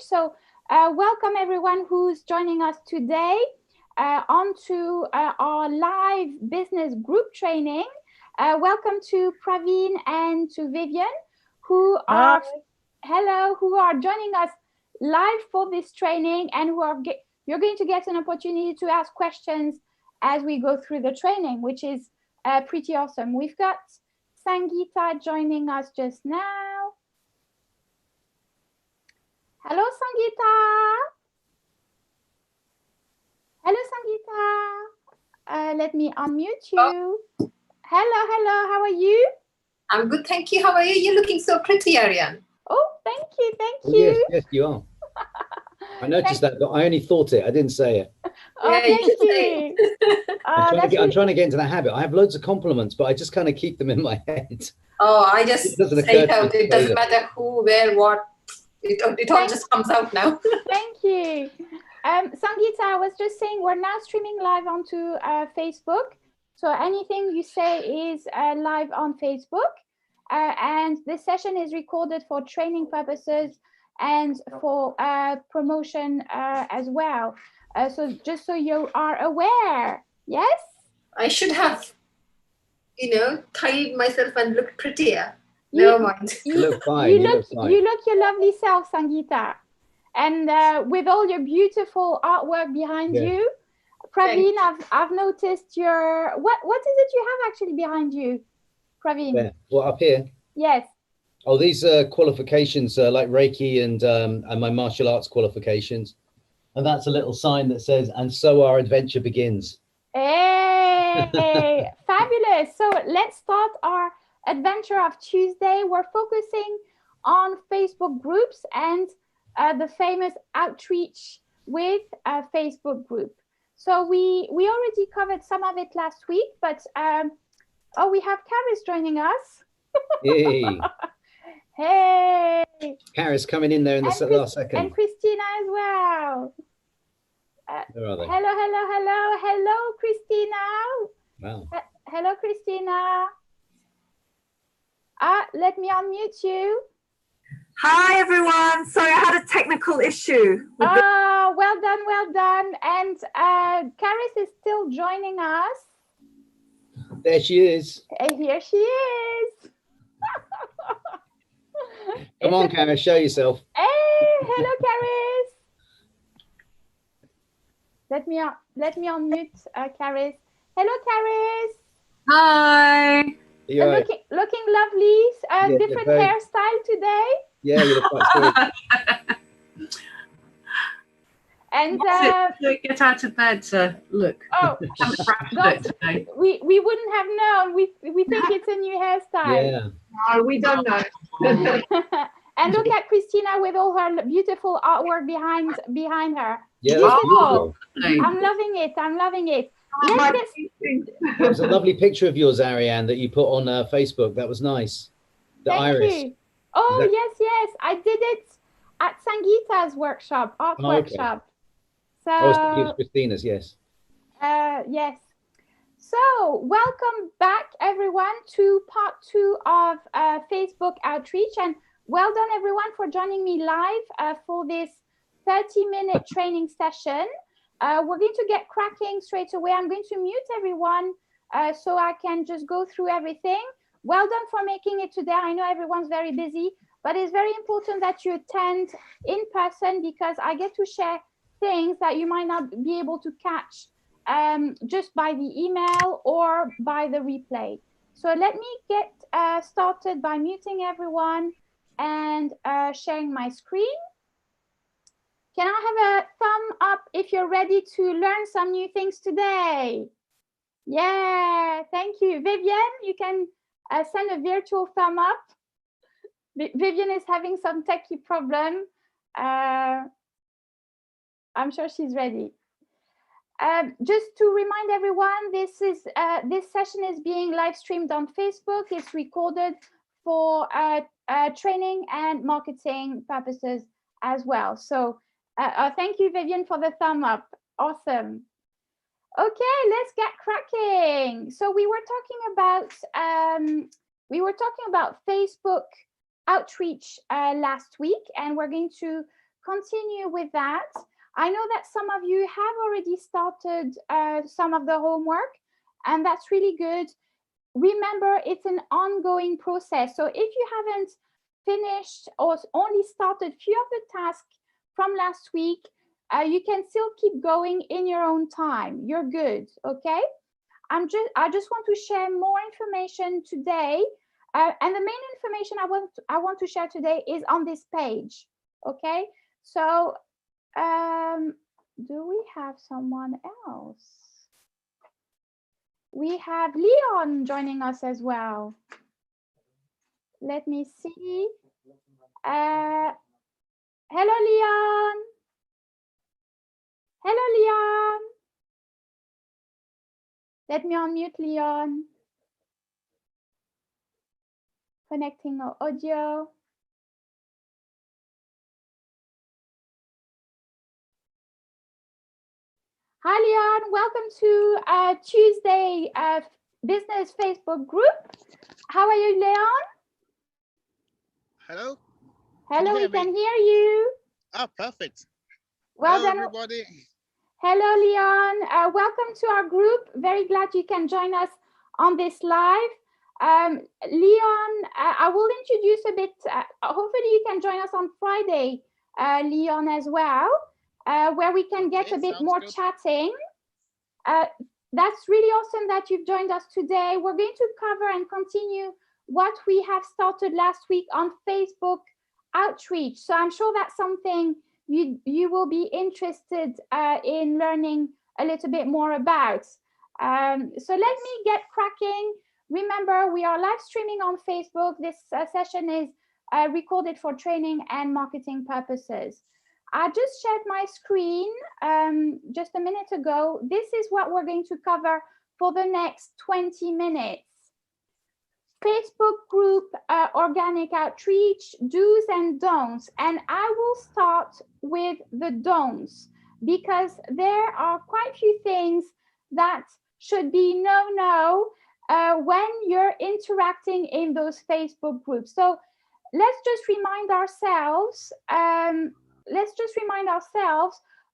So welcome everyone who's joining us today onto our live business group training. Welcome to Praveen and to Vivian, who are who are joining us live for this training, and you're going to get an opportunity to ask questions as we go through the training, which is pretty awesome. We've got Sangeeta joining us just now. Hello, Sangeeta. Hello, Sangeeta. Let me unmute you. Hello, hello. How are you? I'm good, thank you. How are you? You're looking so pretty, Ariane. Oh, thank you, thank you. Yes, yes, you are. I noticed that, but I only thought it. I didn't say it. Oh, yeah, thank you. I'm trying to get into the habit. I have loads of compliments, but I just kind of keep them in my head. Oh, I just say it out. It doesn't matter who, where, what. It all just comes out now. Thank you. Sangeeta, I was just saying we're now streaming live onto Facebook. So anything you say is live on Facebook. And this session is recorded for training purposes and for promotion as well. So just so you are aware, yes? I should have, tidied myself and looked prettier. Never mind. You look fine. You look your lovely self, Sangeeta. And with all your beautiful artwork behind you, Praveen, I've noticed your, what is it you have actually behind you, Praveen? Yeah. Well, up here? Yes. Oh, these qualifications like Reiki and my martial arts qualifications. And that's a little sign that says, and so our adventure begins. Hey, fabulous. So let's start our adventure of Tuesday. We're focusing on Facebook groups and the famous outreach with a Facebook group. So we already covered some of it last week, but oh, we have Karis joining us. Hey. Hey. Karis coming in there in the last second. And Christina as well. Where are they? Hello, Christina. Wow. Hello, Christina. Let me unmute you. Hi, everyone. Sorry, I had a technical issue. Well done, well done. And Karis is still joining us. There she is. Here she is. Come on, Karis, show yourself. Hey, hello, Karis. Let me unmute Karis. Hello, Karis. Hi. Looking lovely. Different hairstyle today. Yeah, you look quite good. And get out of bed to look. Oh, we wouldn't have known. We think it's a new hairstyle. Yeah. No, we don't know. And look at Christina with all her beautiful artwork behind her. Yeah, beautiful. I'm loving it. I'm loving it. That was a lovely picture of yours, Ariane, that you put on Facebook. That was nice. The iris. You. Oh, yes. I did it at Sangeeta's workshop, art workshop. So, it's Christina's, yes. Yes. So, welcome back, everyone, to part 2 of Facebook outreach. And well done, everyone, for joining me live for this 30-minute training session. We're going to get cracking straight away. I'm going to mute everyone so I can just go through everything. Well done for making it today. I know everyone's very busy, but it's very important that you attend in person because I get to share things that you might not be able to catch just by the email or by the replay. So let me get started by muting everyone and sharing my screen. Can I have a thumb up if you're ready to learn some new things today? Yeah, thank you. Vivian, you can send a virtual thumb up. Vivian is having some techie problem. I'm sure she's ready. Just to remind everyone, this session is being live streamed on Facebook. It's recorded for training and marketing purposes as well. So thank you, Vivian, for the thumb up. Awesome. Okay, let's get cracking. So we were talking about Facebook outreach last week, and we're going to continue with that. I know that some of you have already started some of the homework, and that's really good. Remember, it's an ongoing process. So if you haven't finished or only started few of the tasks from last week, you can still keep going in your own time. You're good, okay? I just want to share more information today, and the main information I want to share today is on this page, okay? So do we have someone else? We have Leon joining us as well. Let me see. Hello, Leon. Hello, Leon. Let me unmute Leon. Connecting our audio. Hi, Leon. Welcome to Tuesday Business Facebook group. How are you, Leon? Hello. Hello, we can hear you. Oh, perfect. Well Hello, done, everybody. Hello, Leon. Welcome to our group. Very glad you can join us on this live. Leon, I will introduce a bit. Hopefully, you can join us on Friday, Leon, as well, where we can get a bit more chatting. That's really awesome that you've joined us today. We're going to cover and continue what we have started last week on Facebook outreach. So I'm sure that's something you will be interested in learning a little bit more about. So let me get cracking. Remember, we are live streaming on Facebook. This session is recorded for training and marketing purposes. I just shared my screen just a minute ago. This is what we're going to cover for the next 20 minutes. Facebook group organic outreach, do's and don'ts. And I will start with the don'ts because there are quite a few things that should be no-no when you're interacting in those Facebook groups. So let's just remind ourselves,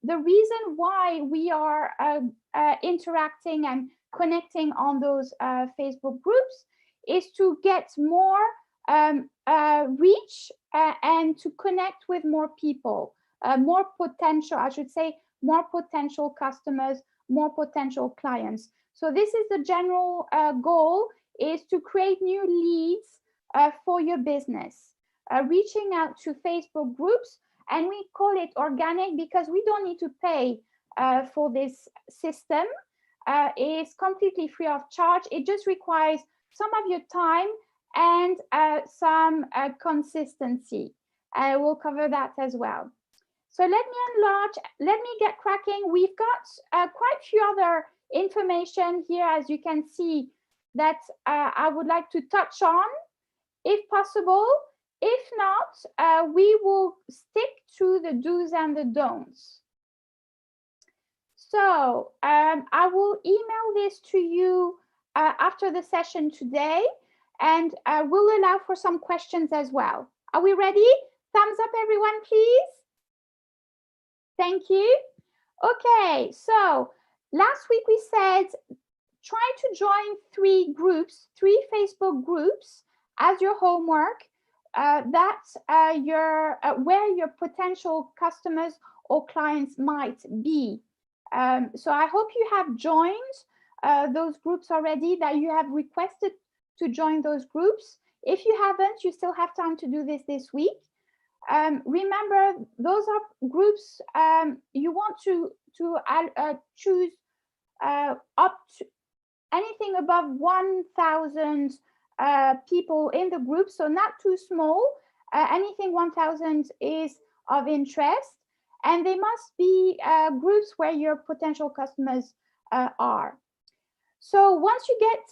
the reason why we are interacting and connecting on those Facebook groups is to get more reach and to connect with more people, more potential, I should say, more potential customers, more potential clients. So this is the general goal, is to create new leads for your business, reaching out to Facebook groups. And we call it organic because we don't need to pay for this system. It's completely free of charge. It just requires some of your time and some consistency. We'll cover that as well. So let me get cracking. We've got quite a few other information here, as you can see, that I would like to touch on, if possible. If not, we will stick to the do's and the don'ts. So I will email this to you after the session today, and we'll allow for some questions as well. Are we ready? Thumbs up, everyone, please. Thank you. Okay, so last week we said try to join 3 Facebook groups as your homework. That's where your potential customers or clients might be. So I hope you have joined those groups already, that you have requested to join those groups. If you haven't, you still have time to do this week. Remember, those are groups you want to choose up to anything above 1,000 people in the group, so not too small. Anything 1,000 is of interest, and they must be groups where your potential customers are. So once you get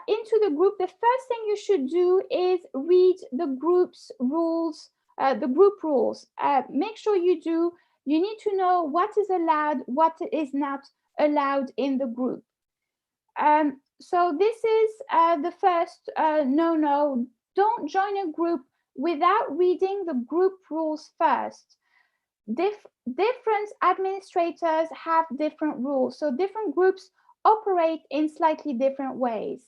into the group, the first thing you should do is read the group's rules, the group rules. Make sure you do. You need to know what is allowed, what is not allowed in the group. So this is the first no-no. Don't join a group without reading the group rules first. different administrators have different rules. So different groups operate in slightly different ways.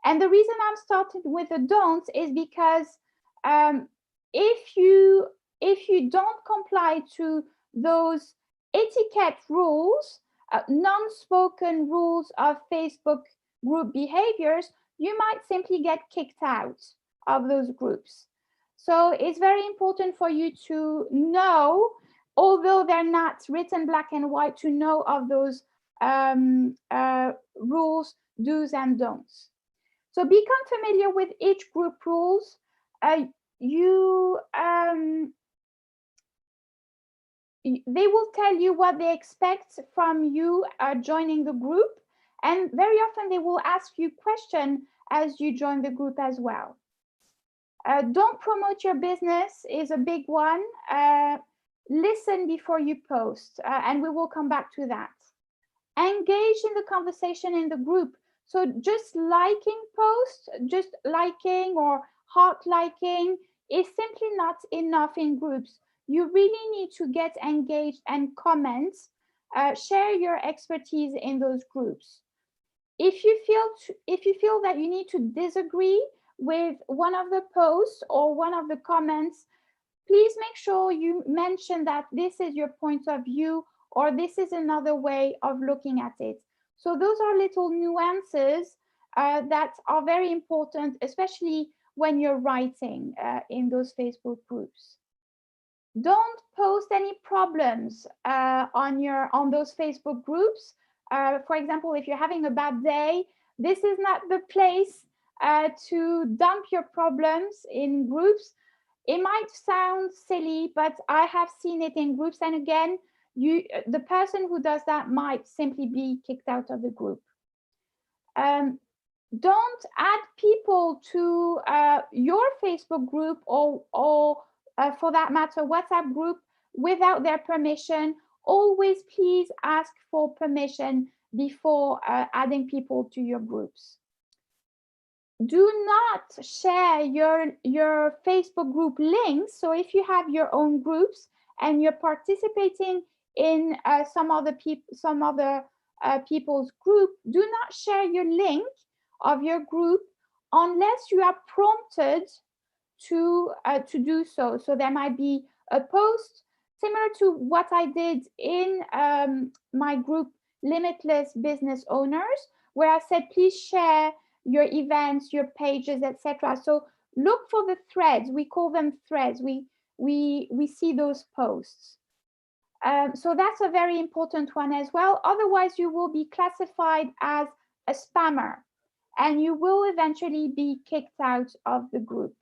And the reason I'm starting with the don'ts is because if you don't comply to those etiquette rules, non-spoken rules of Facebook group behaviors, you might simply get kicked out of those groups. So it's very important for you to know, although they're not written black and white, to know of those rules, do's and don'ts. So become familiar with each group rules. They will tell you what they expect from you joining the group, and very often they will ask you questions as you join the group as well. Don't promote your business is a big one. Listen before you post, and we will come back to that. Engage in the conversation in the group. So just liking posts, just liking or heart liking is simply not enough in groups. You really need to get engaged and comment, share your expertise in those groups. If you feel that you need to disagree with one of the posts or one of the comments, please make sure you mention that this is your point of view or this is another way of looking at it. So those are little nuances that are very important, especially when you're writing in those Facebook groups. Don't post any problems on those Facebook groups. For example, if you're having a bad day, this is not the place to dump your problems in groups. It might sound silly, but I have seen it in groups. And again, the person who does that might simply be kicked out of the group. Don't add people to your Facebook group or for that matter, WhatsApp group without their permission. Always please ask for permission before adding people to your groups. Do not share your Facebook group links. So if you have your own groups and you're participating in some other people's group, do not share your link of your group unless you are prompted to do so. So there might be a post similar to what I did in my group Limitless Business Owners, where I said, please share your events, your pages, etc. So look for the threads. We call them threads. We see those posts. So that's a very important one as well. Otherwise, you will be classified as a spammer and you will eventually be kicked out of the group.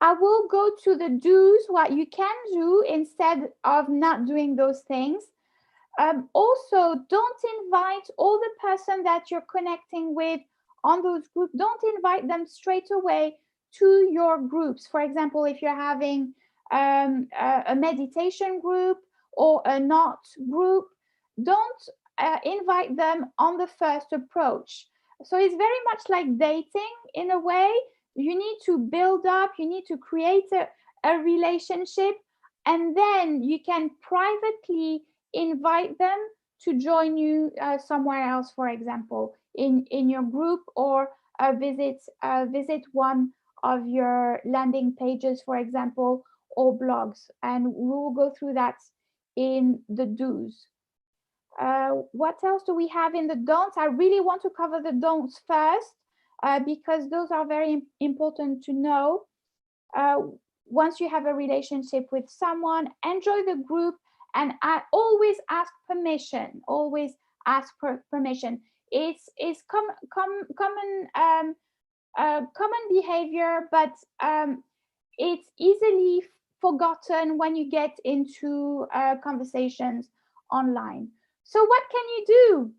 I will go to the do's, what you can do instead of not doing those things. Also, don't invite all the person that you're connecting with on those groups. Don't invite them straight away to your groups. For example, if you're having a meditation group or a not group, don't invite them on the first approach. So it's very much like dating in a way. You need to build up, you need to create a relationship, and then you can privately invite them to join you somewhere else, for example, in your group, or visit one of your landing pages, for example, or blogs. And we will go through that in the do's. What else do we have in the don'ts? I really want to cover the don'ts first because those are very important to know. Once you have a relationship with someone, enjoy the group, and always ask permission. Always ask permission. It's common behavior, but it's easily forgotten when you get into conversations online. So what can you do?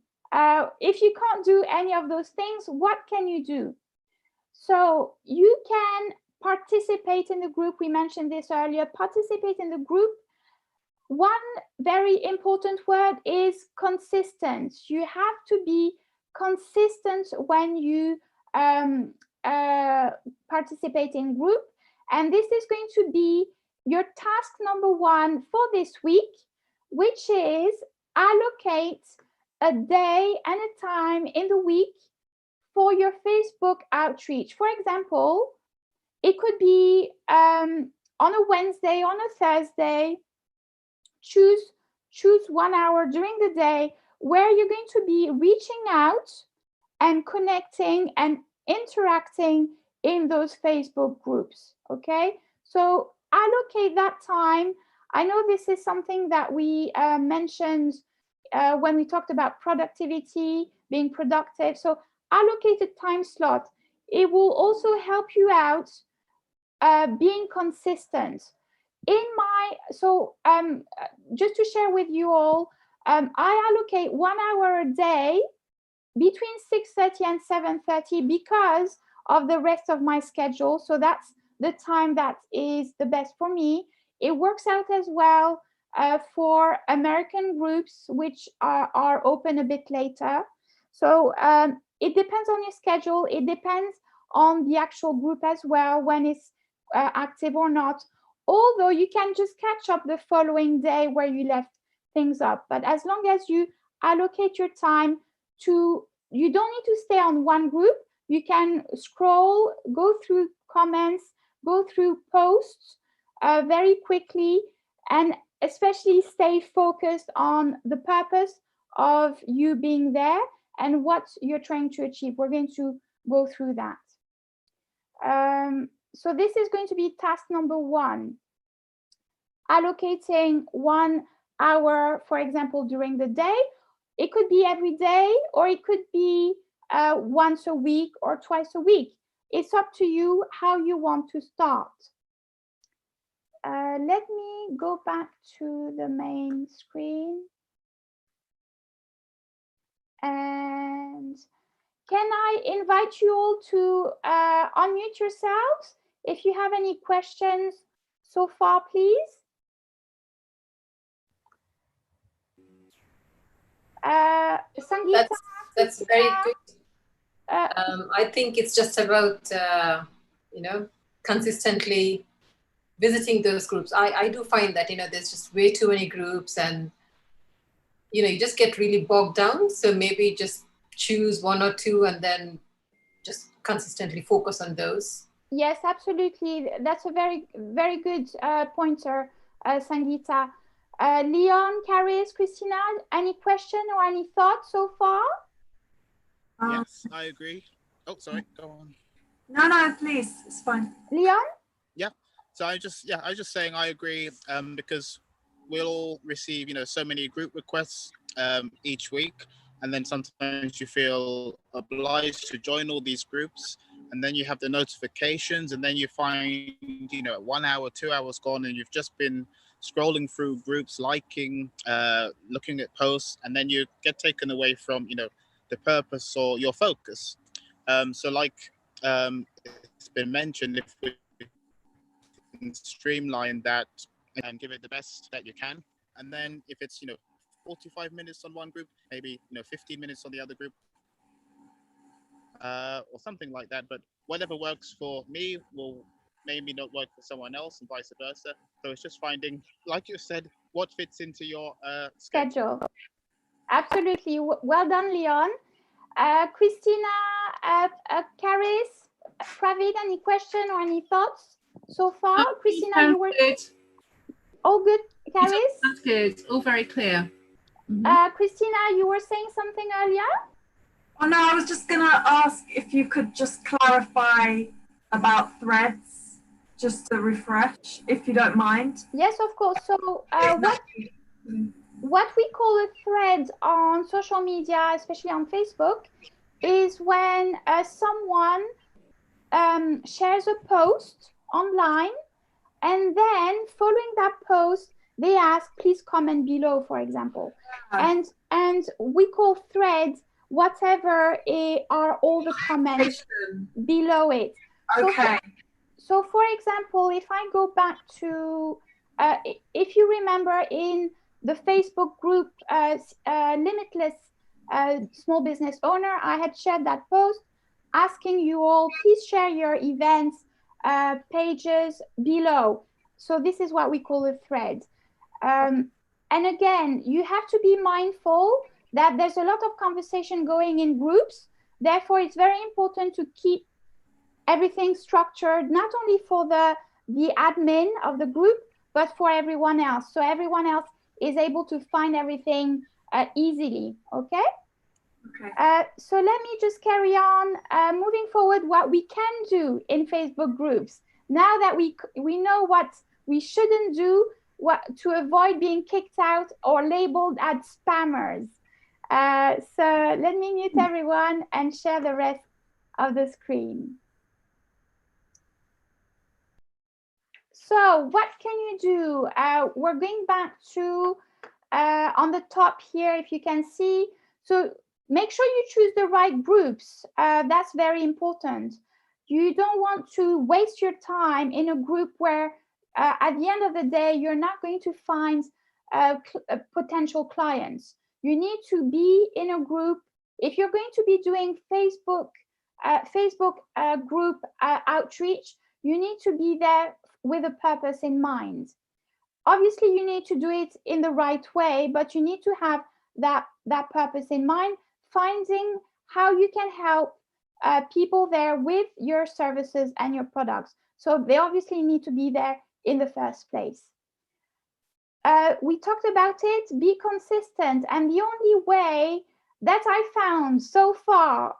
If you can't do any of those things, what can you do? So you can participate in the group. We mentioned this earlier. Participate in the group. One very important word is consistent. You have to be consistent when you participate in group. And this is going to be your task number 1 for this week, which is allocate a day and a time in the week for your Facebook outreach. For example, it could be on a Wednesday, on a Thursday. Choose 1 hour during the day where you're going to be reaching out and connecting and interacting in those Facebook groups. Okay, so allocate that time. I know this is something that we mentioned when we talked about productivity, being productive. So allocate a time slot. It will also help you out being consistent. Just to share with you all, I allocate 1 hour a day between 6:30 and 7:30 because of the rest of my schedule. So that's the time that is the best for me. It works out as well for American groups, which are open a bit later. So it depends on your schedule. It depends on the actual group as well, when it's active or not. Although you can just catch up the following day where you left things up. But as long as you allocate your time to, you don't need to stay on one group. You can scroll, go through comments, go through posts very quickly, and especially stay focused on the purpose of you being there and what you're trying to achieve. We're going to go through that. So this is going to be task number 1. Allocating 1 hour, for example, during the day. It could be every day, or it could be once a week or twice a week. It's up to you how you want to start. Let me go back to the main screen. And can I invite you all to unmute yourselves if you have any questions so far, please? Sangeeta, that's very good. I think it's just about consistently visiting those groups. I do find that there's just way too many groups, and you just get really bogged down. So maybe just choose 1 or 2 and then just consistently focus on those. Yes, absolutely. That's a very, very good pointer, Sangeeta. Leon, Caris, Christina, any question or any thoughts so far? Yes, I agree. Oh, sorry, go on. No, please, it's fine. Leon? Yeah, so I was just saying I agree, because we'll all receive, so many group requests each week, and then sometimes you feel obliged to join all these groups, and then you have the notifications, and then you find, 1 hour, 2 hours gone, and you've just been scrolling through groups, liking, looking at posts, and then you get taken away from, the purpose or your focus. So like it's been mentioned, if we can streamline that and give it the best that you can, and then if it's 45 minutes on one group, maybe 15 minutes on the other group, or something like that, but whatever works for me will maybe not work for someone else, and vice versa. So it's just finding, like you said, what fits into your schedule. Absolutely. Well done, Leon. Christina, Caris, Pravid, any question or any thoughts so far? Christina, you were good. All good, Caris? That's good. All very clear. Christina, you were saying something earlier? Oh no, I was just going to ask if you could just clarify about threads, just to refresh, if you don't mind. Yes, of course. So what we call a thread on social media, especially on Facebook, is when someone shares a post online, and then following that post, they ask, please comment below, for example. And we call threads whatever are all the comments below it. Okay. So for example, if I go back to, if you remember in the Facebook group, Limitless Small Business Owner, I had shared that post asking you all, please share your events pages below. So this is what we call a thread. And again, you have to be mindful that there's a lot of conversation going in groups. Therefore, it's very important to keep everything structured, not only for the admin of the group, but for everyone else. So everyone else is able to find everything easily, okay? Okay. So let me just carry on moving forward what we can do in Facebook groups. Now that we know what we shouldn't do, what to avoid being kicked out or labeled as spammers. So let me mute everyone and share the rest of the screen. So what can you do? We're going back to on the top here, if you can see. So make sure you choose the right groups. That's very important. You don't want to waste your time in a group where at the end of the day, you're not going to find potential clients. You need to be in a group. If you're going to be doing Facebook group outreach, you need to be there with a purpose in mind. Obviously, you need to do it in the right way, but you need to have that purpose in mind, finding how you can help people there with your services and your products. So they obviously need to be there in the first place. We talked about it, be consistent. And the only way that I found so far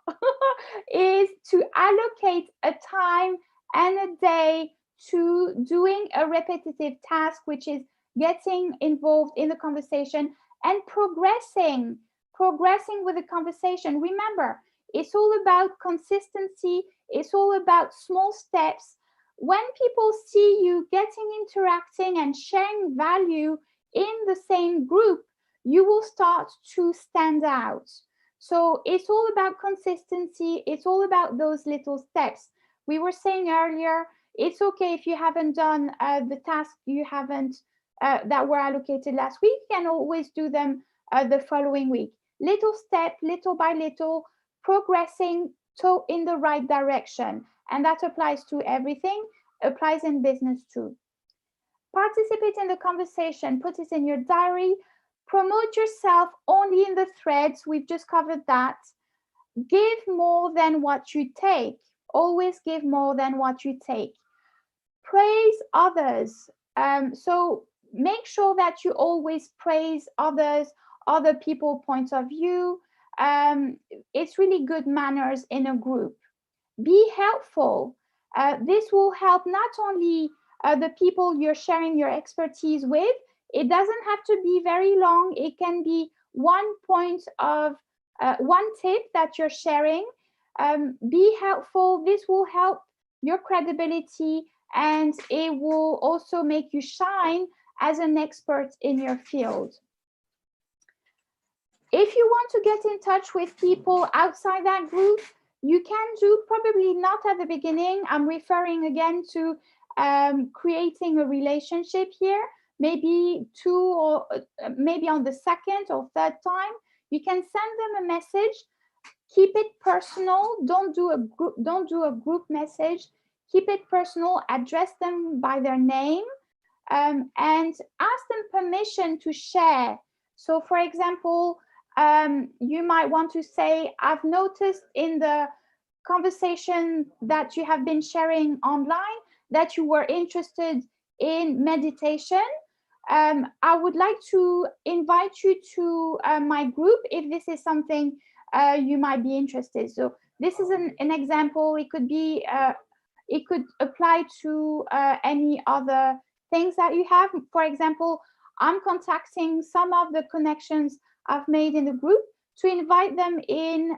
is to allocate a time and a day to doing a repetitive task, which is getting involved in the conversation and progressing with the conversation. Remember, it's all about consistency. It's all about small steps. When people see you interacting and sharing value in the same group, you will start to stand out. So it's all about consistency. It's all about those little steps. We were saying earlier, it's okay if you haven't done the tasks you haven't that were allocated last week. You can always do them the following week. Little step, little by little, progressing in the right direction. And that applies to everything, applies in business too. Participate in the conversation, put it in your diary, promote yourself only in the threads. We've just covered that. Give more than what you take. Always give more than what you take. Praise others. So make sure that you always praise others, other people's points of view. It's really good manners in a group. Be helpful. This will help not only the people you're sharing your expertise with. It doesn't have to be very long. It can be one tip that you're sharing. Be helpful. This will help your credibility, and it will also make you shine as an expert in your field. If you want to get in touch with people outside that group, you can do, probably not at the beginning. I'm referring again to creating a relationship here, maybe maybe on the second or third time. You can send them a message. Keep it personal. Don't do a group message. Keep it personal. Address them by their name, and ask them permission to share. So, for example, you might want to say, I've noticed in the conversation that you have been sharing online that you were interested in meditation. I would like to invite you to my group if this is something you might be interested. So this is an example. It could be, it could apply to any other things that you have. For example, I'm contacting some of the connections I've made in the group to invite them in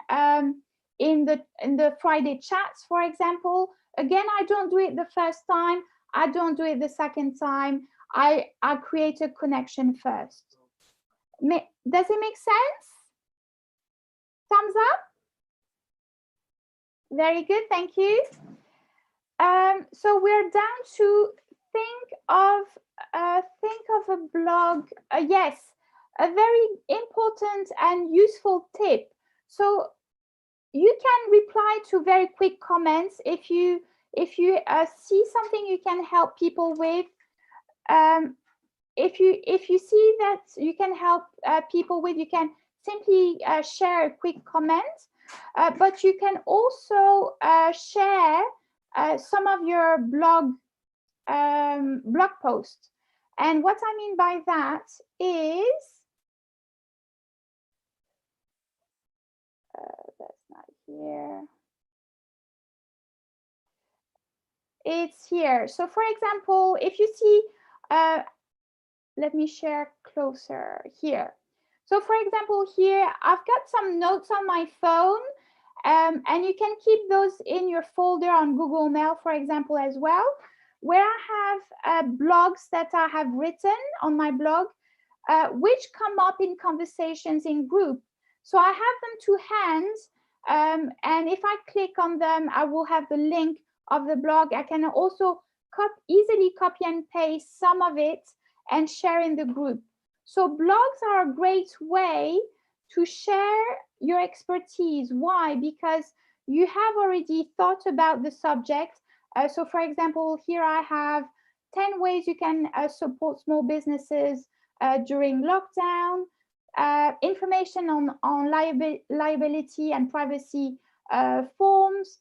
the Friday chats, for example. Again, I don't do it the first time. I don't do it the second time. I create a connection first. Does it make sense? Thumbs up? Very good, thank you. So we're down to think of a blog. Yes, a very important and useful tip. So you can reply to very quick comments if you see something you can help people with. if you see that you can help people with, you can simply share a quick comment, but you can also share some of your blog posts. And what I mean by that is, that's not here. It's here. So for example, if you see, let me share closer here. So for example, here, I've got some notes on my phone, and you can keep those in your folder on Google Mail, for example, as well, where I have blogs that I have written on my blog, which come up in conversations in group. So I have them to hand, and if I click on them, I will have the link of the blog. I can also easily copy and paste some of it and share in the group. So blogs are a great way to share your expertise. Why? Because you have already thought about the subject. So for example, here I have 10 ways you can support small businesses during lockdown, information on liability and privacy forms,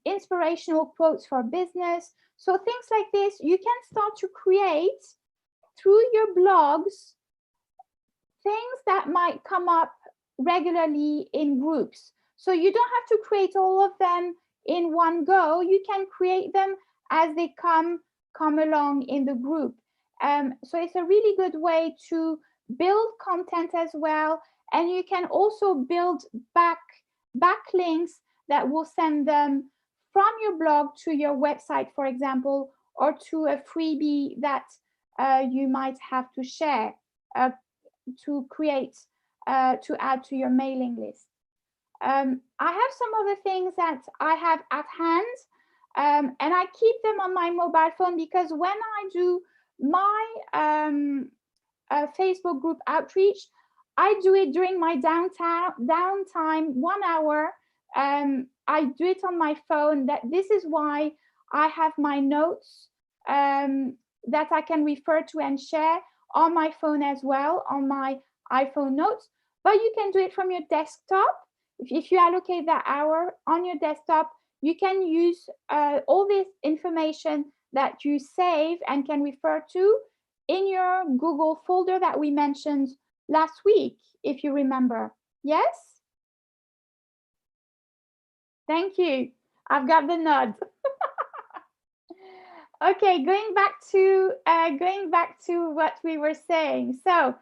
inspirational quotes for business. So things like this, you can start to create through your blogs things that might come up regularly in groups. So you don't have to create all of them in one go. You can create them as they come along in the group. So it's a really good way to build content as well. And you can also build backlinks that will send them from your blog to your website, for example, or to a freebie that you might have to share to create, to add to your mailing list. I have some other things that I have at hand, and I keep them on my mobile phone because when I do my Facebook group outreach, I do it during my downtime, 1 hour. I do it on my phone. This is why I have my notes that I can refer to and share on my phone as well, on my iPhone notes. But you can do it from your desktop. If you allocate that hour on your desktop, you can use all this information that you save and can refer to in your Google folder that we mentioned last week, if you remember. Yes? Thank you. I've got the nod. Okay, going back to what we were saying. So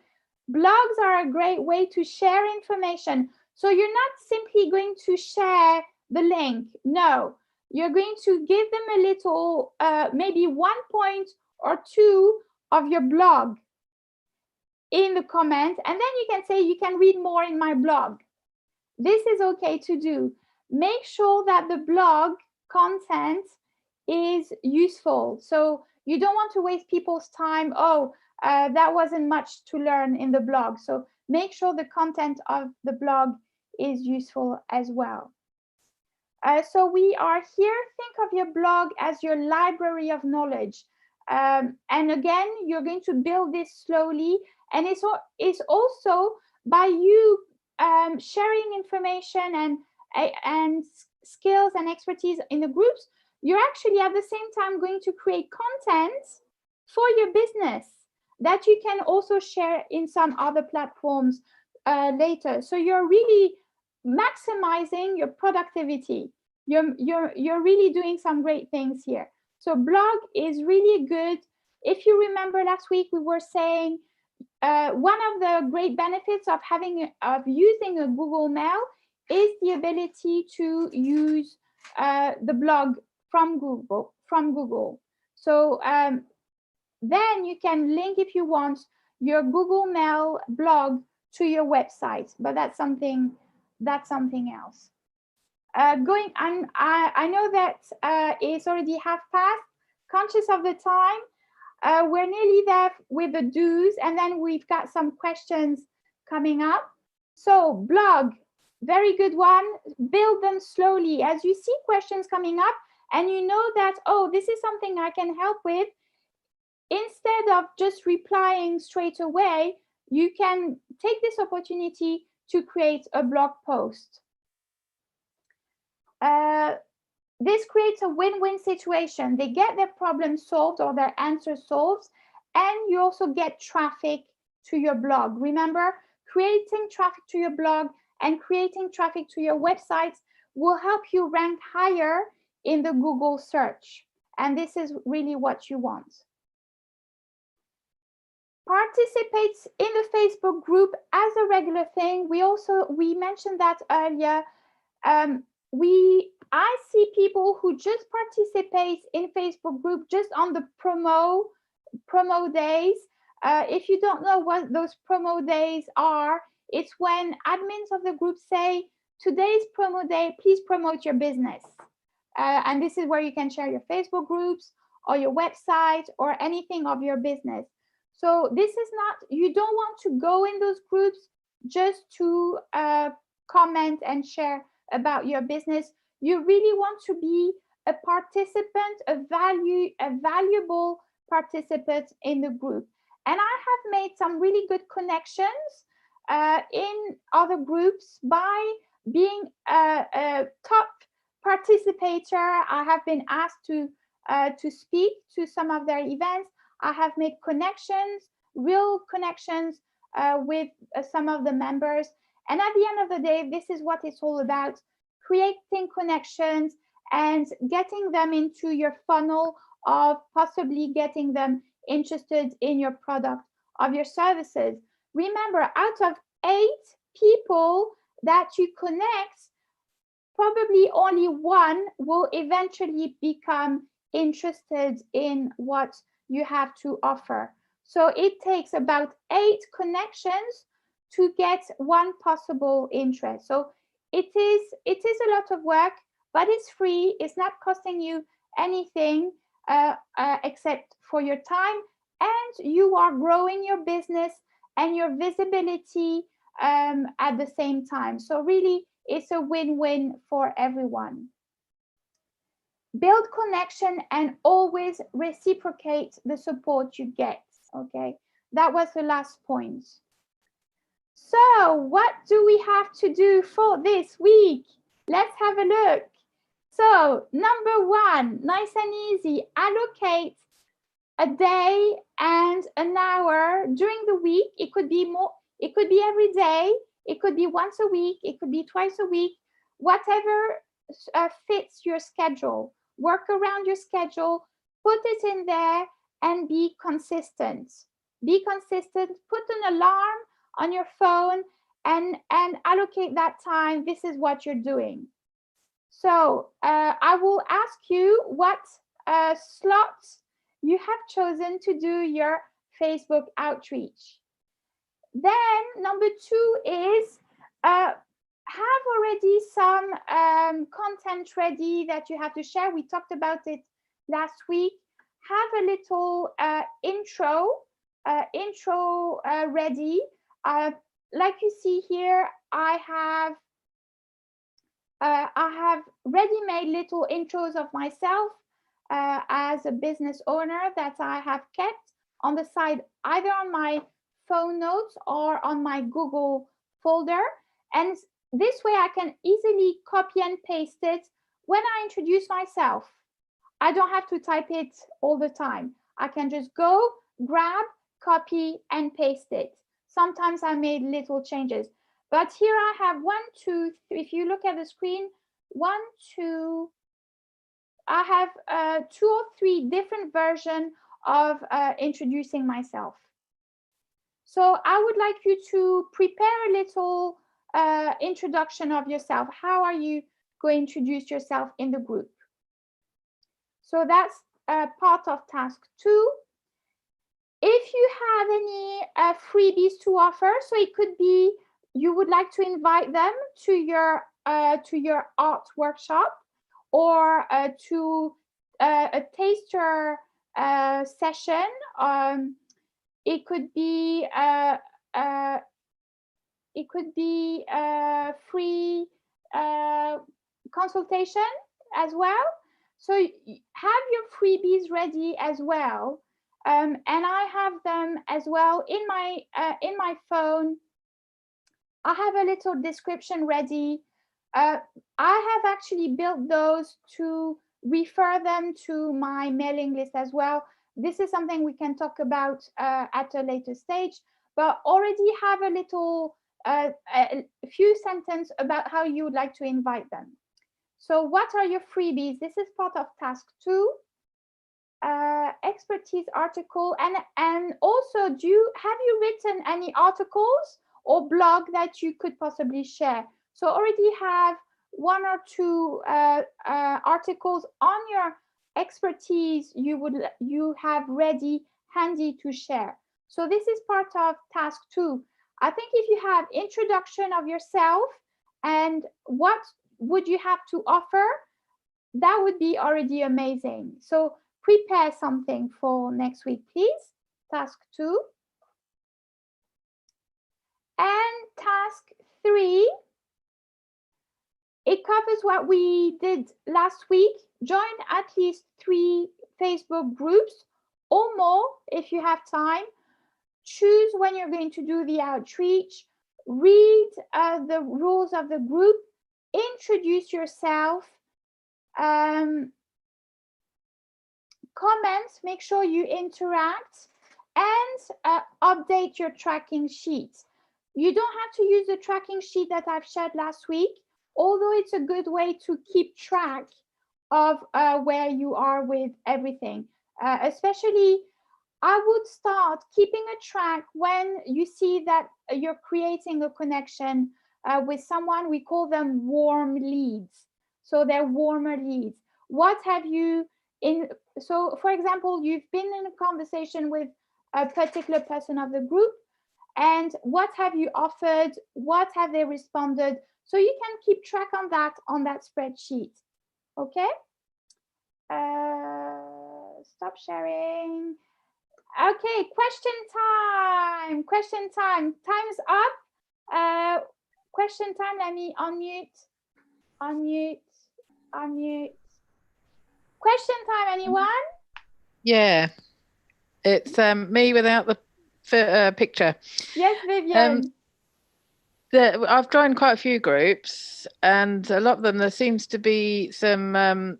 blogs are a great way to share information. So you're not simply going to share the link. No, you're going to give them a little, maybe 1 point or 2 of your blog in the comment, and then you can say you can read more in my blog. This is okay to do. Make sure that the blog content is useful. So you don't want to waste people's time. Oh, that wasn't much to learn in the blog. So make sure the content of the blog is useful as well. So we are here. Think of your blog as your library of knowledge. And again, you're going to build this slowly. And it's also by you sharing information and skills and expertise in the groups, you're actually at the same time going to create content for your business that you can also share in some other platforms later. So you're really maximizing your productivity. You're really doing some great things here. So blog is really good. If you remember last week, we were saying one of the great benefits of using a Google Mail is the ability to use the blog from Google. So then you can link, if you want, your Google Mail blog to your website, but that's something else. I know that it's already half past. Conscious of the time, we're nearly there with the do's, and then we've got some questions coming up. So blog, very good one. Build them slowly. As you see questions coming up and you know that, oh, this is something I can help with, of just replying straight away, you can take this opportunity to create a blog post. This creates a win-win situation. They get their problem solved or their answer solved, and you also get traffic to your blog. Remember, creating traffic to your blog and creating traffic to your websites will help you rank higher in the Google search. And this is really what you want. Participate in the Facebook group as a regular thing. We mentioned that earlier. I see people who just participate in Facebook group just on the promo days. If you don't know what those promo days are, it's when admins of the group say, today's promo day, please promote your business. And this is where you can share your Facebook groups or your website or anything of your business. So this is not, you don't want to go in those groups just to comment and share about your business. You really want to be a participant, a valuable participant in the group. And I have made some really good connections in other groups by being a top participator. I have been asked to speak to some of their events. I have made connections, real connections with some of the members. And at the end of the day, this is what it's all about: creating connections and getting them into your funnel of possibly getting them interested in your product, of your services. Remember, out of 8 people that you connect, probably only 1 will eventually become interested in what you have to offer. So it takes about 8 connections to get 1 possible interest. So it is a lot of work, but it's free. It's not costing you anything except for your time, and you are growing your business and your visibility at the same time. So really, it's a win-win for everyone. Build connection and always reciprocate the support you get. Okay, that was the last point. So what do we have to do for this week? Let's have a look. So number 1, nice and easy, allocate a day and an hour during the week. It could be more, it could be every day, it could be once a week, it could be twice a week, whatever fits your schedule. Work around your schedule, put it in there, and be consistent. Be consistent, put an alarm on your phone and allocate that time. This is what you're doing. So I will ask you what slots you have chosen to do your Facebook outreach. Then number 2 is have already some content ready that you have to share. We talked about it last week. Have a little intro ready. Like you see here, I have ready-made little intros of myself as a business owner that I have kept on the side, either on my phone notes or on my Google folder. And this way I can easily copy and paste it when I introduce myself. I don't have to type it all the time. I can just go, grab, copy, and paste it. Sometimes I made little changes. But here I have 1, 2, 3. If you look at the screen, 1, 2, I have 2 or 3 different versions of introducing myself. So I would like you to prepare a little introduction of yourself. How are you going to introduce yourself in the group? So that's part of task 2. If you have any freebies to offer, so it could be you would like to invite them to your art workshop, or to a taster session. It could be free consultation as well. So have your freebies ready as well. and I have them as well in my phone. I have a little description ready. I have actually built those to refer them to my mailing list as well. This is something we can talk about at a later stage, but already have a little a few sentences about how you would like to invite them. So what are your freebies? This is part of task 2. Expertise article, and also have you written any articles or blog that you could possibly share? So already have 1 or 2 articles on your expertise you have ready handy to share. So this is part of task 2. I think if you have introduction of yourself and what would you have to offer, that would be already amazing. So prepare something for next week, please. Task 2. And task 3, it covers what we did last week. Join at least 3 Facebook groups or more if you have time. Choose when you're going to do the outreach. Read the rules of the group. Introduce yourself. Comments, make sure you interact, and update your tracking sheets. You don't have to use the tracking sheet that I've shared last week, although it's a good way to keep track of where you are with everything. Especially, I would start keeping a track when you see that you're creating a connection with someone. We call them warm leads. So they're warmer leads. What have you so for example, you've been in a conversation with a particular person of the group, and what have you offered? What have they responded? So you can keep track on that spreadsheet. Okay. Stop sharing. Okay, question time. Time's up. Question time. Let me unmute. Question time, anyone? Yeah, it's me without the picture. Yes, Vivian. I've joined quite a few groups, and a lot of them, there seems to be some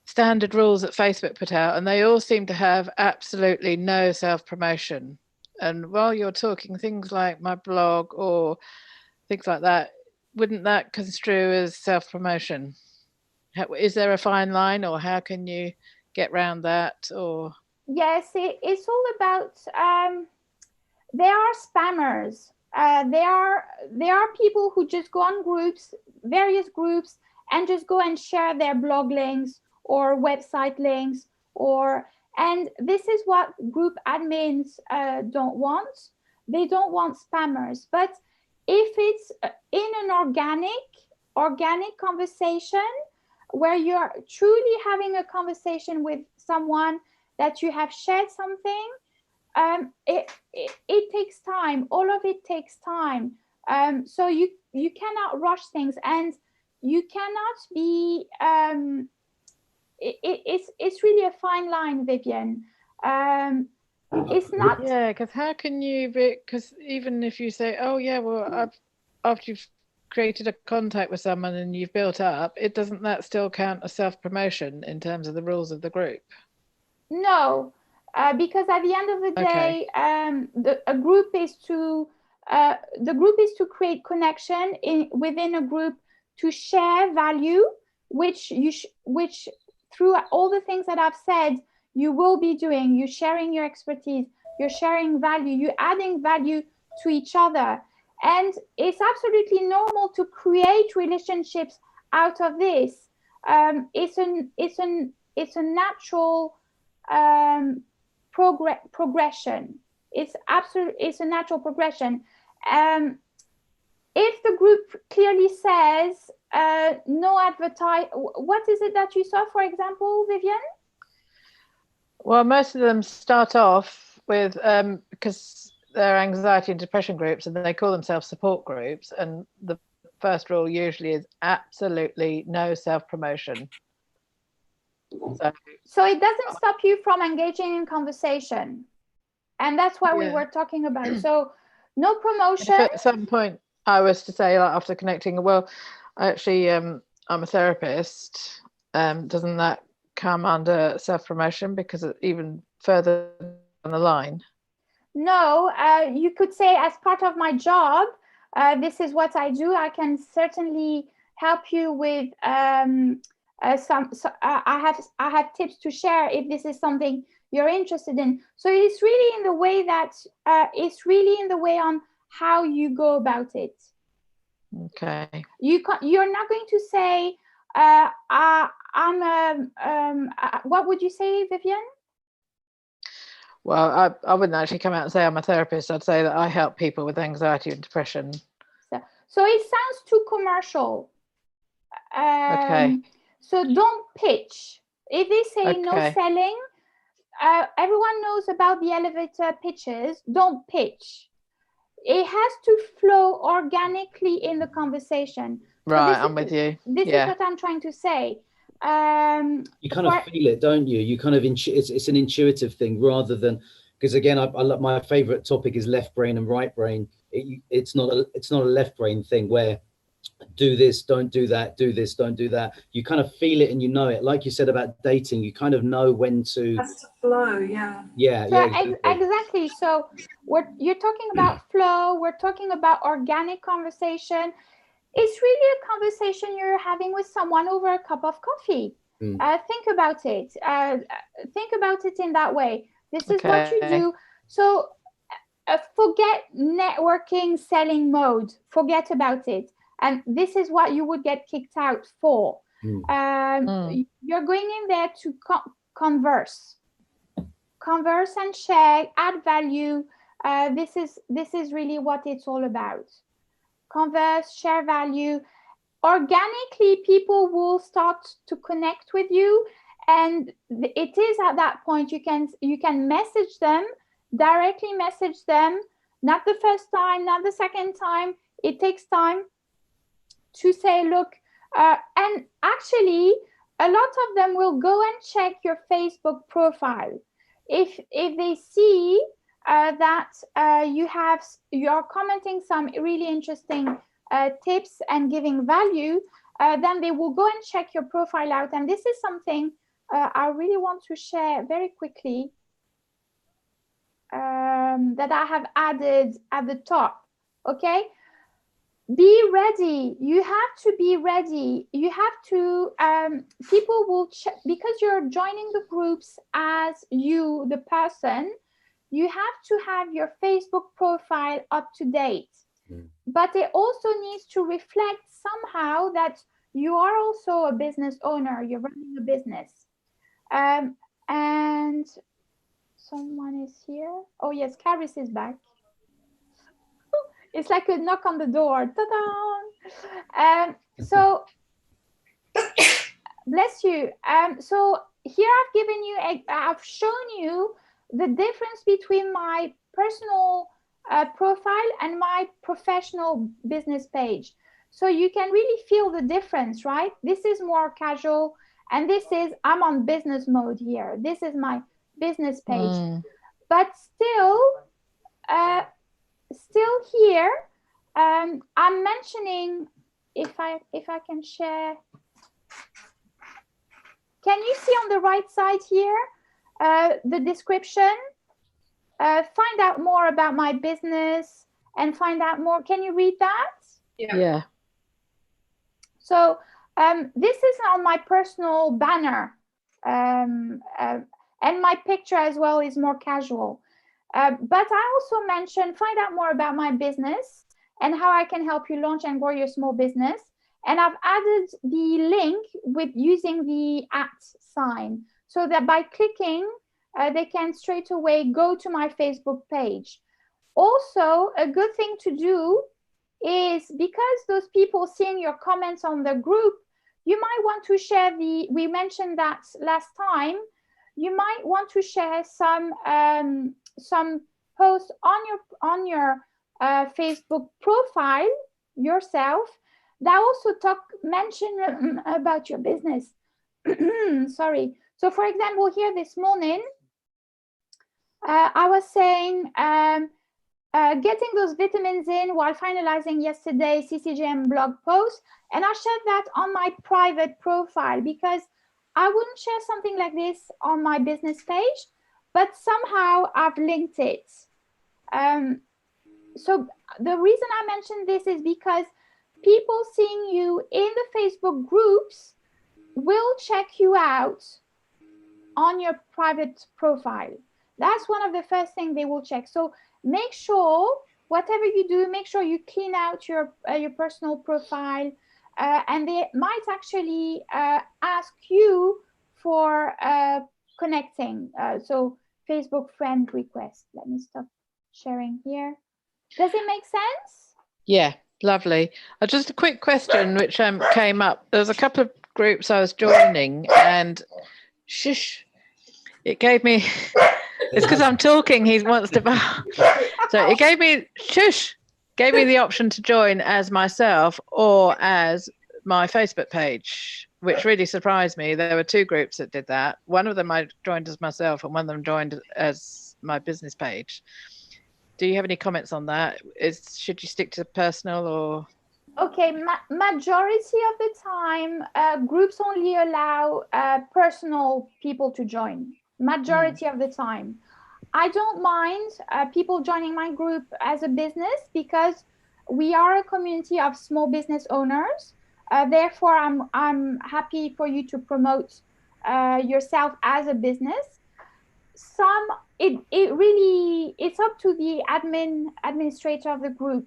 standard rules that Facebook put out, and they all seem to have absolutely no self-promotion. And while you're talking things like my blog or things like that, wouldn't that construe as self-promotion? Is there a fine line, or how can you get around that? Or yes, it's all about there are spammers. There are people who just go on groups, various groups, and just go and share their blog links or website links, and this is what group admins don't want. They don't want spammers. But if it's in an organic conversation, where you're truly having a conversation with someone that you have shared something, it takes time. All of it takes time. So you cannot rush things, and you cannot be. It's really a fine line, Vivian. It's not. Yeah, because how can you? Because even if you say, "Oh yeah, well," after you've created a contact with someone and you've built up, doesn't that still count as self-promotion in terms of the rules of the group? No, because at the end of the day, the group is to create connection within a group, to share value, which through all the things that I've said, you will be doing. You're sharing your expertise, you're sharing value, you're adding value to each other. And it's absolutely normal to create relationships out of this. It's a natural progression. It's a natural progression. If the group clearly says no advertise, what is it that you saw, for example, Vivian? Well, most of them start off with because they're anxiety and depression groups, and they call themselves support groups, and the first rule usually is absolutely no self-promotion. So it doesn't stop you from engaging in conversation. And that's what we were talking about. So no promotion. If at some point I was to say, like, after connecting, well, actually, I'm a therapist, doesn't that come under self-promotion because even further down the line? No, you could say as part of my job, this is what I do. I can certainly help you with I have tips to share if this is something you're interested in. So it's really in the way that on how you go about it. Okay. You're not going to say what would you say, Vivian? Well, I wouldn't actually come out and say I'm a therapist. I'd say that I help people with anxiety and depression. So it sounds too commercial. Okay. So don't pitch. If they say no selling, everyone knows about the elevator pitches. Don't pitch. It has to flow organically in the conversation. Right, I'm with you. This is what I'm trying to say. You kind of feel it, don't you? You kind of it's an intuitive thing rather than, because again, I love, my favorite topic is left brain and right brain. It's not a left brain thing where do this, don't do that, do this, don't do that. You kind of feel it and you know it. Like you said about dating, you kind of know when to. It has to flow, yeah. Yeah, so exactly. So you're talking about flow. We're talking about organic conversation. It's really a conversation you're having with someone over a cup of coffee. Think about it. Think about it in that way. This is what you do. So forget networking, selling mode. Forget about it. And this is what you would get kicked out for. You're going in there to converse and share, add value. This is really what it's all about. Converse, share value. Organically, people will start to connect with you, and it is at that point you can message them, directly message them, not the first time, not the second time. It takes time to say, look, and actually a lot of them will go and check your Facebook profile. If they see that you're commenting some really interesting tips and giving value, then they will go and check your profile out. And this is something I really want to share very quickly that I have added at the top. Okay, be ready. You have to be ready. You have to, people will check, because you're joining the groups as you, the person, you have to have your Facebook profile up to date. But it also needs to reflect somehow that you are also a business owner, you're running a business. And someone is here. Oh yes, Caris is back. It's like a knock on the door. Ta-da! So, bless you. So here I've shown you the difference between my personal profile and my professional business page. So you can really feel the difference, right? This is more casual, and this is, I'm on business mode here. This is my business page. But still here, I'm mentioning, if I can share, can you see on the right side here the description? Find out more about my business and find out more. Can you read that? Yeah. So this is on my personal banner, and my picture as well is more casual. But I also mentioned find out more about my business and how I can help you launch and grow your small business. And I've added the link with using the @ sign, so that by clicking, they can straight away go to my Facebook page. Also, a good thing to do is, because those people seeing your comments on the group, you might want to share we mentioned that last time, you might want to share some posts on your Facebook profile yourself that also mention about your business. Sorry. So for example, here this morning, I was saying getting those vitamins in while finalizing yesterday's CCJM blog post, and I shared that on my private profile because I wouldn't share something like this on my business page, but somehow I've linked it. So the reason I mentioned this is because people seeing you in the Facebook groups will check you out on your private profile. That's one of the first things they will check. So make sure whatever you do, make sure you clean out your personal profile, and they might actually ask you for connecting. So Facebook friend request. Let me stop sharing here. Does it make sense? Yeah, lovely. Just a quick question which came up. There's a couple of groups I was joining, and shush, it gave me. It's because I'm talking. He wants to bow. So it gave me the option to join as myself or as my Facebook page, which really surprised me. There were two groups that did that. One of them I joined as myself, and one of them joined as my business page. Do you have any comments on that? Should you stick to personal or? Okay, majority of the time, groups only allow personal people to join. Majority of the time. I don't mind people joining my group as a business because we are a community of small business owners. Therefore, I'm happy for you to promote yourself as a business. It's up to the administrator of the group.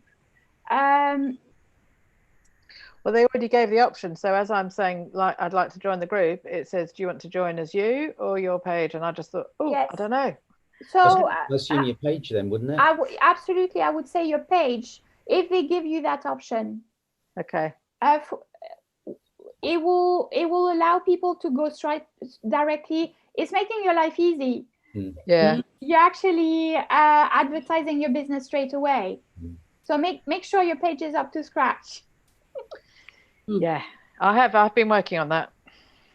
Well, they already gave the option. So as I'm saying, like, I'd like to join the group, it says, do you want to join as you or your page? And I just thought, oh, yes. I don't know. So I assume your page then, wouldn't it? Absolutely, I would say your page, if they give you that option. Okay. It will allow people to go straight directly. It's making your life easy. Yeah. You're actually advertising your business straight away. So make sure your page is up to scratch. Yeah, I've been working on that.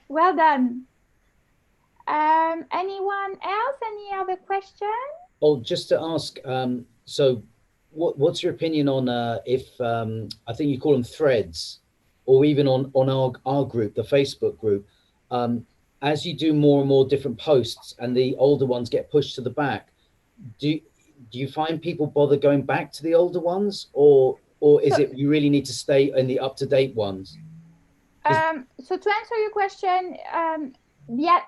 Well done. Anyone else? Any other question? Oh, just to ask, so what's your opinion on if I think you call them threads, or even on our group, the Facebook group, as you do more and more different posts and the older ones get pushed to the back, do you find people bother going back to the older ones, or is it you really need to stay in the up-to-date ones? So to answer your question,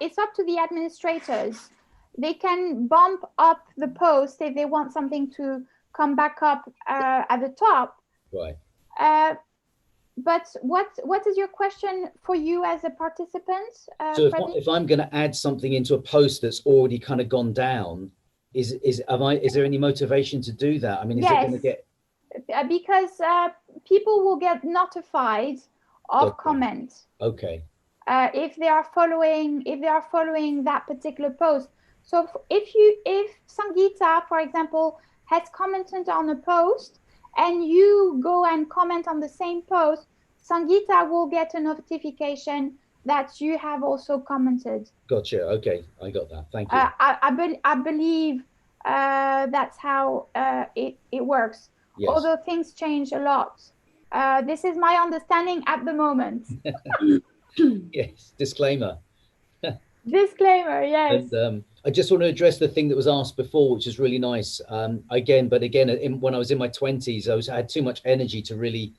it's up to the administrators. They can bump up the post if they want something to come back up at the top. Right. But what is your question for you as a participant? So if I'm going to add something into a post that's already kind of gone down, is there any motivation to do that? I mean, is it going to get? Because people will get notified of comments. Okay. If they are following that particular post. So if Sangeeta, for example, has commented on a post and you go and comment on the same post, Sangeeta will get a notification that you have also commented. Gotcha. Okay, I got that. Thank you. I believe that's how it works. Yes. Although things change a lot. This is my understanding at the moment. Yes, disclaimer. Disclaimer, yes. And I just want to address the thing that was asked before, which is really nice. Again, when I was in my 20s, I had too much energy to really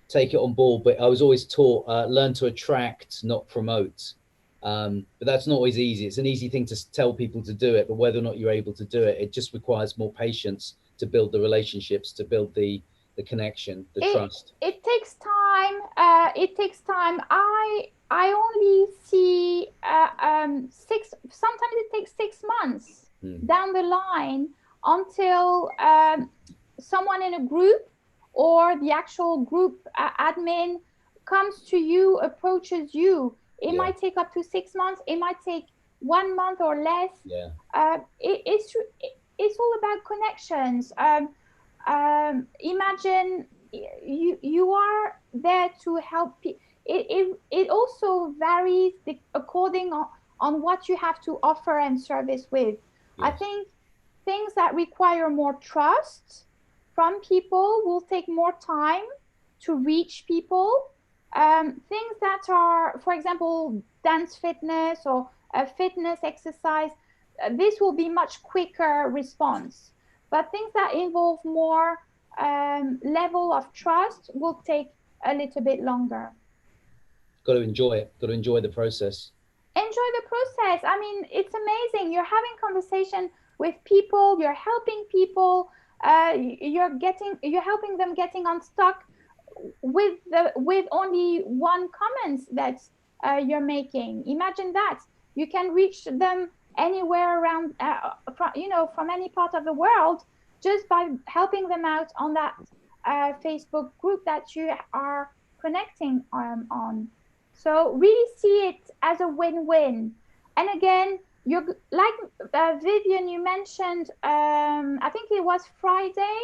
take it on board, but I was always taught, learn to attract, not promote. But that's not always easy. It's an easy thing to tell people to do it, but whether or not you're able to do it, it just requires more patience to build the relationships, to build the connection, the trust. It takes time. I only see sometimes it takes 6 months down the line until someone in a group or the actual group admin comes to you, approaches you. It might take up to 6 months. It might take 1 month or less. Yeah. It's all about connections. Imagine you are there to help people. It also varies according on what you have to offer and service with. I think things that require more trust from people will take more time to reach people. Things that are, for example, dance fitness or fitness exercise, this will be much quicker response. But things that involve more level of trust will take a little bit longer. Got to enjoy it. Got to enjoy the process. Enjoy the process. I mean, it's amazing. You're having conversation with people. You're helping people. You're helping them getting unstuck with only one comment that you're making. Imagine that. You can reach them anywhere around, from any part of the world, just by helping them out on that Facebook group that you are connecting on. So really see it as a win-win. And again, you're like Vivian, you mentioned, I think it was Friday,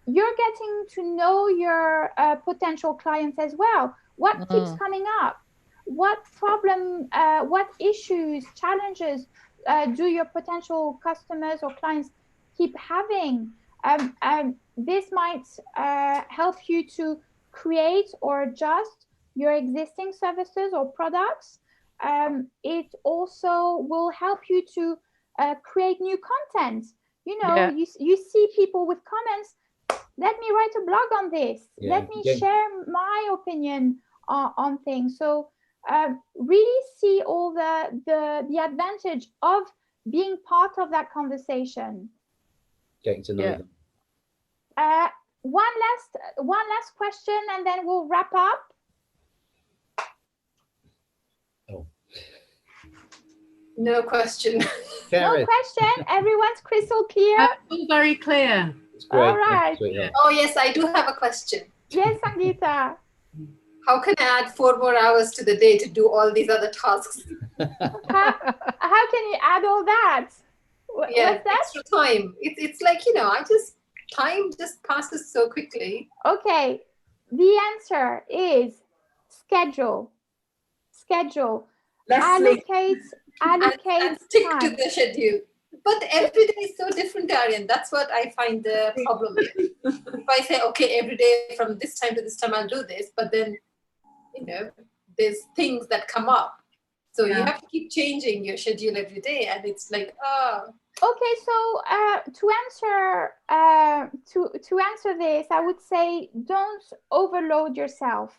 you're getting to know your potential clients as well. What keeps coming up? What problem, what issues, challenges do your potential customers or clients keep having? This might help you to create or adjust your existing services or products. It also will help you to create new content. You see people with comments, let me write a blog on this. Let me share my opinion on things. So really see all the advantage of being part of that conversation. Getting to know them. One last question, and then we'll wrap up. Oh. No question. No question. Everyone's crystal clear. All very clear. Great. All right. Oh yes, I do have a question. Yes, Sangeeta. How can I add 4 more hours to the day to do all these other tasks? How can you add all that? What's that? Extra time. It's like, time just passes so quickly. Okay, the answer is schedule. Allocate and stick time. to the schedule. But every day is so different, Ariane. That's what I find the problem with. If I say, okay, every day from this time to this time, I'll do this, but then, there's things that come up. So you have to keep changing your schedule every day. And it's like, Okay, so to answer this, I would say don't overload yourself.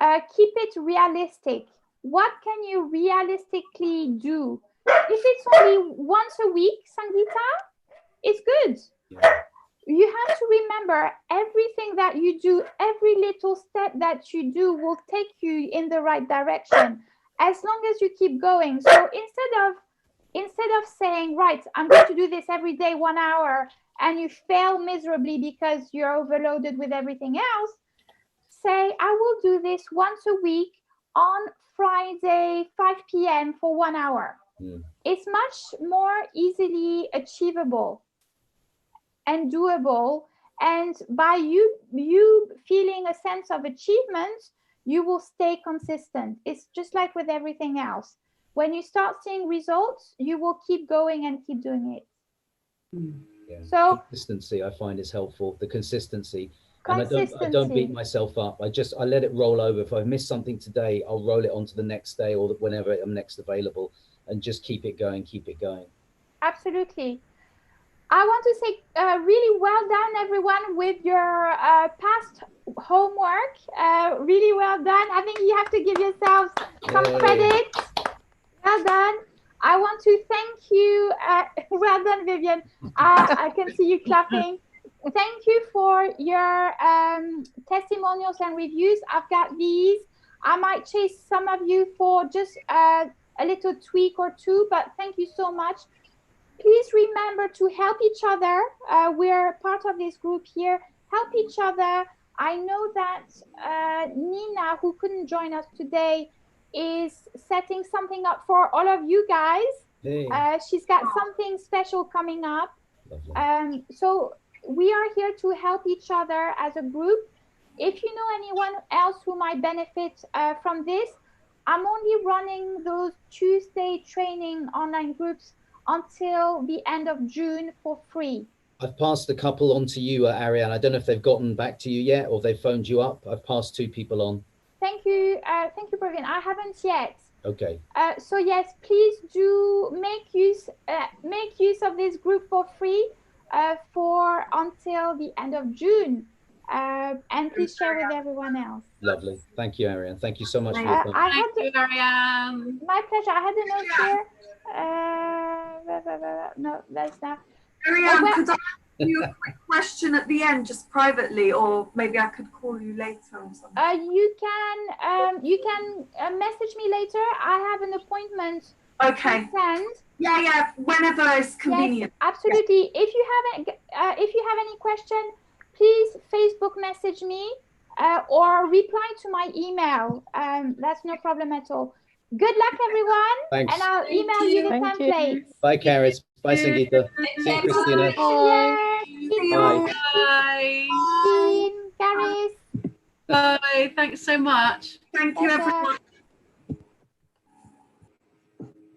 Keep it realistic. What can you realistically do? If it's only once a week, Sangeeta, it's good. You have to remember everything that you do, every little step that you do will take you in the right direction as long as you keep going. So instead of saying, right, I'm going to do this every day 1 hour, and you fail miserably because you're overloaded with everything else, say, I will do this once a week on Friday, 5 p.m. for 1 hour. It's much more easily achievable and doable. And by you feeling a sense of achievement, you will stay consistent. It's just like with everything else. When you start seeing results, you will keep going and keep doing it. So consistency, I find, is helpful. The consistency. And I don't beat myself up. I let it roll over. If I miss something today, I'll roll it on to the next day or whenever I'm next available, and just keep it going. Absolutely. I want to say really well done, everyone, with your past homework. Really well done. I think you have to give yourselves some credit. Well done. I want to thank you. Well done, Vivian. I can see you clapping. Thank you for your testimonials and reviews. I've got these. I might chase some of you for just a little tweak or two, but thank you so much. Please remember to help each other. We're part of this group here. Help each other. I know that Nina, who couldn't join us today, is setting something up for all of you guys. Hey. She's got something special coming up. So we are here to help each other as a group. If you know anyone else who might benefit from this, I'm only running those Tuesday training online groups until the end of June for free. I've passed a couple on to you, Ariane. I don't know if they've gotten back to you yet or they've phoned you up. I've passed 2 people on. Thank you, Praveen. I haven't yet. Okay. So yes, please do make use of this group for free for until the end of June, and please share with everyone else. Lovely. Thank you, Ariane. Thank you so much for your time. Thank you, Ariane. My pleasure. I had a note here. No, that's not. Ariane, could I ask you a quick question at the end, just privately, or maybe I could call you later or something? You can message me later. I have an appointment. Okay. Yeah, whenever it's convenient. Yes, absolutely. Yes. If you have any question, please Facebook message me or reply to my email. That's no problem at all. Good luck, everyone. Thanks. And I'll email you the templates. Bye, Karis. Bye, Sangeeta. See you, Christina. Bye. Bye. Bye. Karis. Bye. Thanks so much. Thank you, everyone.